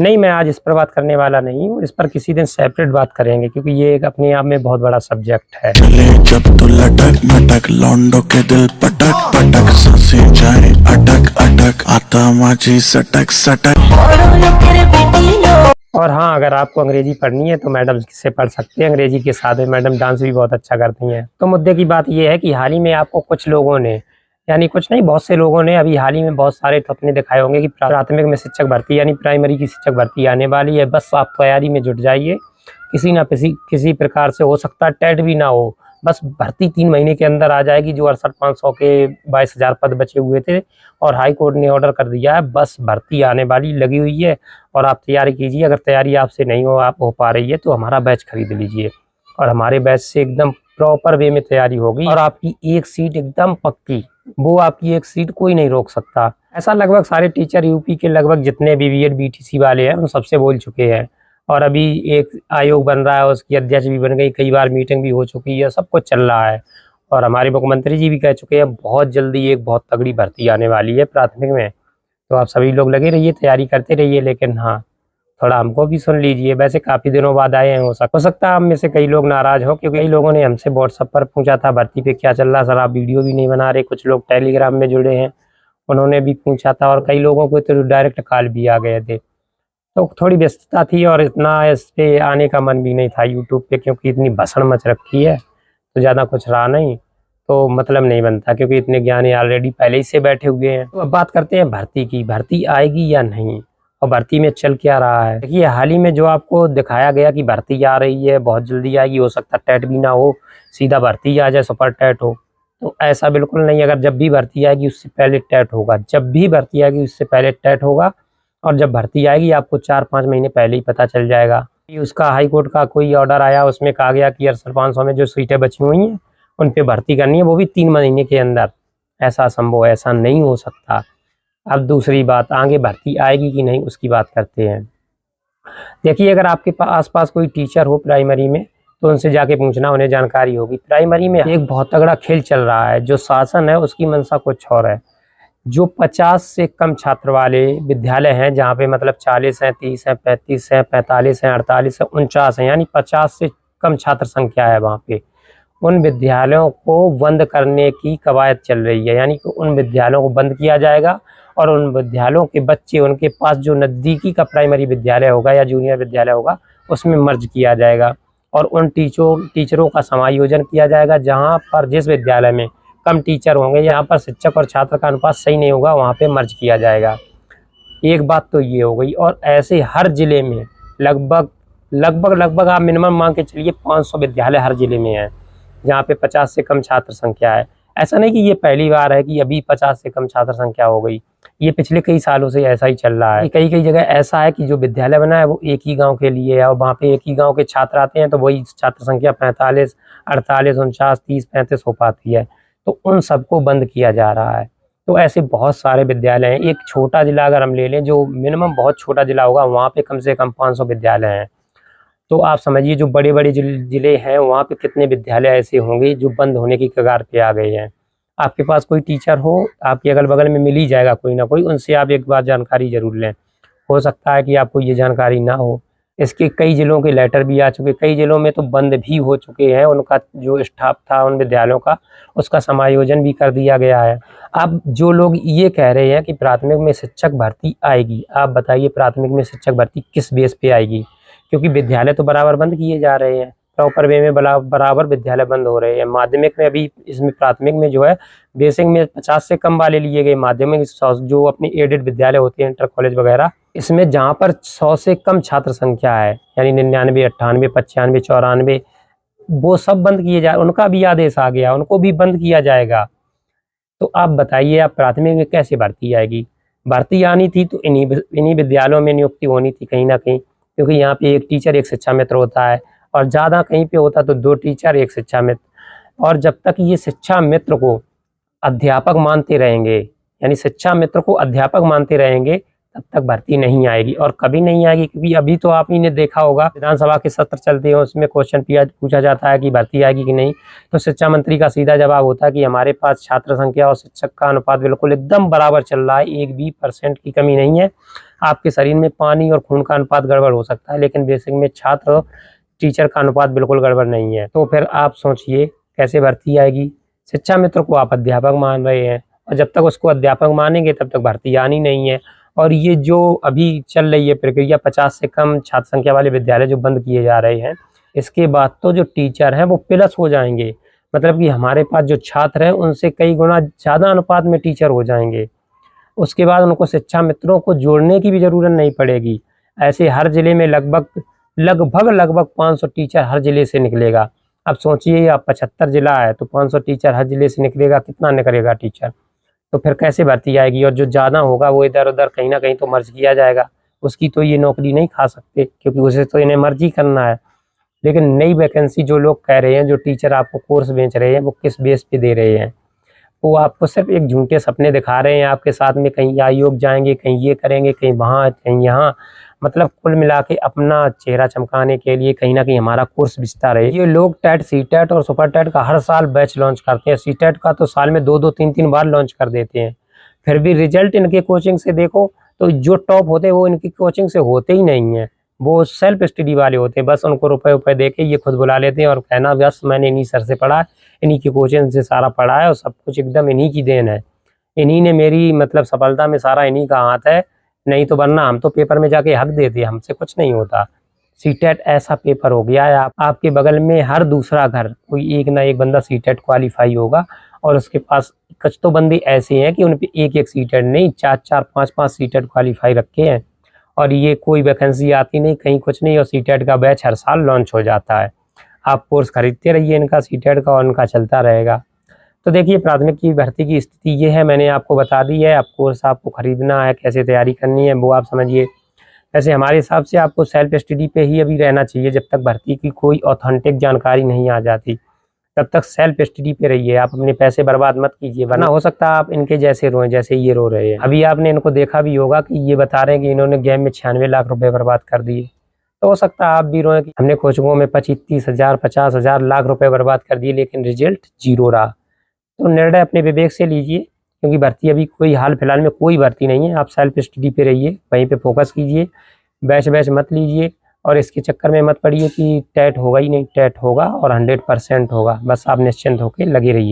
नहीं, मैं आज इस पर बात करने वाला नहीं हूँ, इस पर किसी दिन सेपरेट बात करेंगे, क्योंकि ये एक अपने आप में बहुत बड़ा सब्जेक्ट है। चले जब तो लटक मटक लौंडो के दिल पटक पटक, सांसें जाए अटक अटक, आता माझी सटक सटक। और हाँ, अगर आपको अंग्रेजी पढ़नी है तो मैडम से पढ़ सकते हैं। अंग्रेजी के साथ में मैडम डांस भी बहुत अच्छा करती हैं। तो मुद्दे की बात ये है कि हाल ही में आपको कुछ लोगों ने, यानी कुछ नहीं, बहुत से लोगों ने अभी हाल ही में बहुत सारे सपने दिखाए होंगे कि प्राथमिक में शिक्षक भर्ती यानी प्राइमरी की शिक्षक भर्ती आने वाली है। बस आप तैयारी में जुट जाइए, किसी ना किसी प्रकार से हो सकता है टेट भी ना हो, बस भर्ती 3 महीने के अंदर आ जाएगी। जो 68,500 के 22,000 पद बचे हुए थे और हाई कोर्ट ने ऑर्डर कर दिया है, बस भर्ती आने वाली लगी हुई है। और आप तैयारी कीजिए। अगर तैयारी आपसे नहीं हो पा रही है तो हमारा बैच खरीद लीजिए, और हमारे बैच से एकदम प्रॉपर वे में तैयारी होगी और आपकी एक सीट एकदम पक्की। वो आपकी एक सीट कोई नहीं रोक सकता। ऐसा लगभग सारे टीचर यूपी के लगभग जितने भी बीएड बीटीसी वाले हैं उन सबसे बोल चुके हैं। और अभी एक आयोग बन रहा है, उसकी अध्यक्ष भी बन गई, कई बार मीटिंग भी हो चुकी है, सब कुछ चल रहा है। और हमारे मुख्यमंत्री जी भी कह चुके हैं बहुत जल्दी एक बहुत तगड़ी भर्ती आने वाली है प्राथमिक में। तो आप सभी लोग लगे रहिए, तैयारी करते रहिए, लेकिन हाँ, थोड़ा हमको भी सुन लीजिए। वैसे काफ़ी दिनों बाद आए हैं, हो सकता है हम में से कई लोग नाराज़ हो, क्योंकि कई लोगों ने हमसे व्हाट्सएप पर पूछा था भर्ती पे क्या चल रहा सर, आप वीडियो भी नहीं बना रहे। कुछ लोग टेलीग्राम में जुड़े हैं, उन्होंने भी पूछा था, और कई लोगों को तो डायरेक्ट कॉल भी आ गए थे। तो थोड़ी व्यस्तता थी और इतना इस पे आने का मन भी नहीं था यूट्यूब पे, क्योंकि इतनी भसड़ मच रखी है तो ज़्यादा कुछ रहा नहीं, तो मतलब नहीं बनता, क्योंकि इतने ज्ञानी ऑलरेडी पहले ही से बैठे हुए हैं। तो अब बात करते हैं भर्ती की। भर्ती आएगी या नहीं, और भर्ती में चल क्या रहा है। देखिए, हाल ही में जो आपको दिखाया गया कि भर्ती आ रही है, बहुत जल्दी आएगी, हो सकता है टेट भी ना हो, सीधा भर्ती आ जाए, सुपर टेट हो, तो ऐसा बिल्कुल नहीं। अगर जब भी भर्ती आएगी उससे पहले टेट होगा, जब भी भर्ती आएगी उससे पहले टेट होगा। और जब भर्ती आएगी आपको 4-5 महीने पहले ही पता चल जाएगा कि उसका हाई कोर्ट का कोई ऑर्डर आया, उसमें कहा गया कि 68,500 में जो सीटें बची हुई हैं उन पे भर्ती करनी है, वो भी 3 महीने के अंदर। ऐसा संभव, ऐसा नहीं हो सकता। अब दूसरी बात, आगे भर्ती आएगी कि नहीं उसकी बात करते हैं। देखिए, अगर आपके आस पास कोई टीचर हो प्राइमरी में तो उनसे जाके पूछना, उन्हें जानकारी होगी। प्राइमरी में एक बहुत तगड़ा खेल चल रहा है। जो शासन है उसकी मंशा कुछ और है। जो 50 से कम छात्र वाले विद्यालय हैं, जहाँ पे मतलब 40 हैं, 30 हैं, 35 हैं, 45 हैं, 48 हैं, 49 हैं, यानी 50 से कम छात्र संख्या है वहाँ पे, उन विद्यालयों को बंद करने की कवायद चल रही है। यानी कि उन विद्यालयों को बंद किया जाएगा और उन विद्यालयों के बच्चे, उनके पास जो नज़दीकी का प्राइमरी विद्यालय होगा या जूनियर विद्यालय होगा, उसमें मर्ज किया जाएगा। और उन टीचरों का समायोजन किया जाएगा, जहाँ पर जिस विद्यालय में कम टीचर होंगे, यहाँ पर शिक्षक और छात्र का अनुपात सही नहीं होगा, वहाँ पे मर्ज किया जाएगा। एक बात तो ये हो गई। और ऐसे हर ज़िले में लगभग आप मिनिमम मान के चलिए 500 विद्यालय हर ज़िले में हैं, जहाँ पे 50 से कम छात्र संख्या है। ऐसा नहीं कि ये पहली बार है कि अभी 50 से कम छात्र संख्या हो गई, ये पिछले कई सालों से ऐसा ही चल रहा है। कई जगह ऐसा है कि जो विद्यालय बना है वो एक ही गांव के लिए है, और वहाँ पे एक ही गांव के छात्र आते हैं, तो वही छात्र संख्या 45, 48, 49, 30, 35 हो पाती है, तो उन सबको बंद किया जा रहा है। तो ऐसे बहुत सारे विद्यालय हैं। एक छोटा ज़िला अगर हम ले लें, जो मिनिमम बहुत छोटा ज़िला होगा, वहाँ पे कम से कम 500 विद्यालय हैं। तो आप समझिए जो बड़े-बड़े ज़िले हैं, वहाँ पे कितने विद्यालय ऐसे होंगे जो बंद होने की कगार पे आ गए हैं। आपके पास कोई टीचर हो, आपके अगल-बगल में मिल ही जाएगा कोई ना कोई, उनसे आप एक बार जानकारी ज़रूर लें। हो सकता है कि आपको ये जानकारी ना हो। इसके कई ज़िलों के लेटर भी आ चुके, कई ज़िलों में तो बंद भी हो चुके हैं। उनका जो स्टाफ था उन विद्यालयों का, उसका समायोजन भी कर दिया गया है। अब जो लोग ये कह रहे हैं कि प्राथमिक में शिक्षक भर्ती आएगी, आप बताइए प्राथमिक में शिक्षक भर्ती किस बेस पे आएगी? क्योंकि विद्यालय तो बराबर बंद किए जा रहे हैं, प्रॉपर वे में बराबर विद्यालय बंद हो रहे हैं। माध्यमिक में अभी, इसमें प्राथमिक में जो है, बेसिक में 50 से कम वाले लिए गए, माध्यमिक जो अपने एडेड विद्यालय होते हैं, इंटर कॉलेज वगैरह, इसमें जहाँ पर 100 से कम छात्र संख्या है, यानी 99, 98, 95, 94, वो सब बंद किए जाए। उनका भी आदेश आ गया, उनको भी बंद किया जाएगा। तो आप बताइए, आप प्राथमिक में कैसे भर्ती आएगी? भर्ती आनी थी तो इन्हीं विद्यालयों में नियुक्ति होनी थी कहीं ना कहीं, क्योंकि यहाँ पे एक टीचर एक शिक्षा मित्र होता है, और ज़्यादा कहीं पे होता तो 2 टीचर एक शिक्षा मित्र। और जब तक ये शिक्षा मित्र को अध्यापक मानते रहेंगे, यानी शिक्षा मित्र को अध्यापक मानते रहेंगे, तब तक भर्ती नहीं आएगी। और कभी नहीं आएगी, क्योंकि अभी तो आप ही ने देखा होगा, विधानसभा के सत्र चलते हैं, उसमें क्वेश्चन पूछा जाता है कि भर्ती आएगी कि नहीं, तो शिक्षा मंत्री का सीधा जवाब होता है कि हमारे पास छात्र संख्या और शिक्षक का अनुपात बिल्कुल एकदम बराबर चल रहा है, एक भी % की कमी नहीं है। आपके शरीर में पानी और खून का अनुपात गड़बड़ हो सकता है, लेकिन बेसिक में छात्र और टीचर का अनुपात बिल्कुल गड़बड़ नहीं है। तो फिर आप सोचिए कैसे भर्ती आएगी। शिक्षा मित्र को आप अध्यापक मान रहे हैं, और जब तक उसको अध्यापक मानेंगे तब तक भर्ती आनी नहीं है। और ये जो अभी चल रही है प्रक्रिया, 50 से कम छात्र संख्या वाले विद्यालय जो बंद किए जा रहे हैं, इसके बाद तो जो टीचर हैं वो प्लस हो जाएंगे। मतलब कि हमारे पास जो छात्र हैं उनसे कई गुना ज़्यादा अनुपात में टीचर हो जाएंगे। उसके बाद उनको शिक्षा मित्रों को जोड़ने की भी ज़रूरत नहीं पड़ेगी। ऐसे हर ज़िले में लगभग 500 टीचर हर ज़िले से निकलेगा। अब सोचिए, आप 75 ज़िला है तो 500 टीचर हर ज़िले से निकलेगा, कितना निकलेगा टीचर। तो फिर कैसे भर्ती आएगी। और जो ज़्यादा होगा वो इधर उधर कहीं ना कहीं तो मर्ज किया जाएगा। उसकी तो ये नौकरी नहीं खा सकते, क्योंकि उसे तो इन्हें मर्जी करना है। लेकिन नई वैकेंसी जो लोग कह रहे हैं, जो टीचर आपको कोर्स बेच रहे हैं, वो किस बेस पे दे रहे हैं। वो आपको सिर्फ एक झूठे सपने दिखा रहे हैं आपके साथ में, कहीं आयोग जाएंगे, कहीं ये करेंगे, कहीं वहाँ, कहीं यहाँ। मतलब कुल मिला के अपना चेहरा चमकाने के लिए कहीं ना कहीं हमारा कोर्स बिचता रहे। ये लोग टेट, सीटेट और सुपर टेट का हर साल बैच लॉन्च करते हैं। सीटेट का तो साल में 2-2, 3-3 बार लॉन्च कर देते हैं। फिर भी रिजल्ट इनके कोचिंग से देखो तो जो टॉप होते हैं वो इनकी कोचिंग से होते ही नहीं है। वो सेल्फ स्टडी वाले होते हैं। बस उनको रुपए दे के ये खुद बुला लेते हैं और कहना बस मैंने इन्हीं सर से पढ़ा है, इन्हीं की कोचिंग से सारा पढ़ा है और सब कुछ एकदम इन्हीं की देन है। इन्हीं ने मेरी मतलब सफलता में सारा इन्हीं का हाथ है। नहीं तो वरना हम तो पेपर में जाके हक देते, हमसे कुछ नहीं होता। सीटेट ऐसा पेपर हो गया है, आपके बगल में हर दूसरा घर कोई एक ना एक बंदा सीटेट क्वालिफाई होगा। और उसके पास कुछ तो बंदे ऐसे हैं कि उन पे एक सीटेट नहीं, 4-4, 5-5 सीटेट क्वालिफाई रखे हैं। और ये कोई वैकेंसी आती नहीं, कहीं कुछ नहीं, और सीटेट का बैच हर साल लॉन्च हो जाता है। आप कोर्स खरीदते रहिए इनका, सीटेट का, और इनका चलता रहेगा। तो देखिए, प्राथमिक की भर्ती की स्थिति ये है, मैंने आपको बता दी है। अब कोर्स आपको खरीदना है, कैसे तैयारी करनी है वो आप समझिए। वैसे हमारे हिसाब से आपको सेल्फ स्टडी पे ही अभी रहना चाहिए, जब तक भर्ती की कोई ऑथेंटिक जानकारी नहीं आ जाती तब तक सेल्फ स्टडी पे रहिए। आप अपने पैसे बर्बाद मत कीजिए, वरना हो सकता है आप इनके जैसे रोएं जैसे ये रो रहे हैं। अभी आपने इनको देखा भी होगा कि ये बता रहे हैं कि इन्होंने गेम में 96 लाख रुपए बर्बाद कर दिए। तो हो सकता है आप भी रोएं कि हमने कोचिंगों में 25-30 हज़ार, 50 हज़ार, लाख रुपए बर्बाद कर दिए, लेकिन रिजल्ट 0 रहा। तो निर्णय अपने विवेक से लीजिए, क्योंकि भर्ती अभी कोई हाल फिलहाल में कोई भर्ती नहीं है। आप सेल्फ स्टडी पे रहिए, वहीं पे फोकस कीजिए, बैच मत लीजिए। और इसके चक्कर में मत पड़िए कि टेट होगा ही नहीं, टेट होगा और 100% होगा। बस आप निश्चिंत होकर लगे रहिए।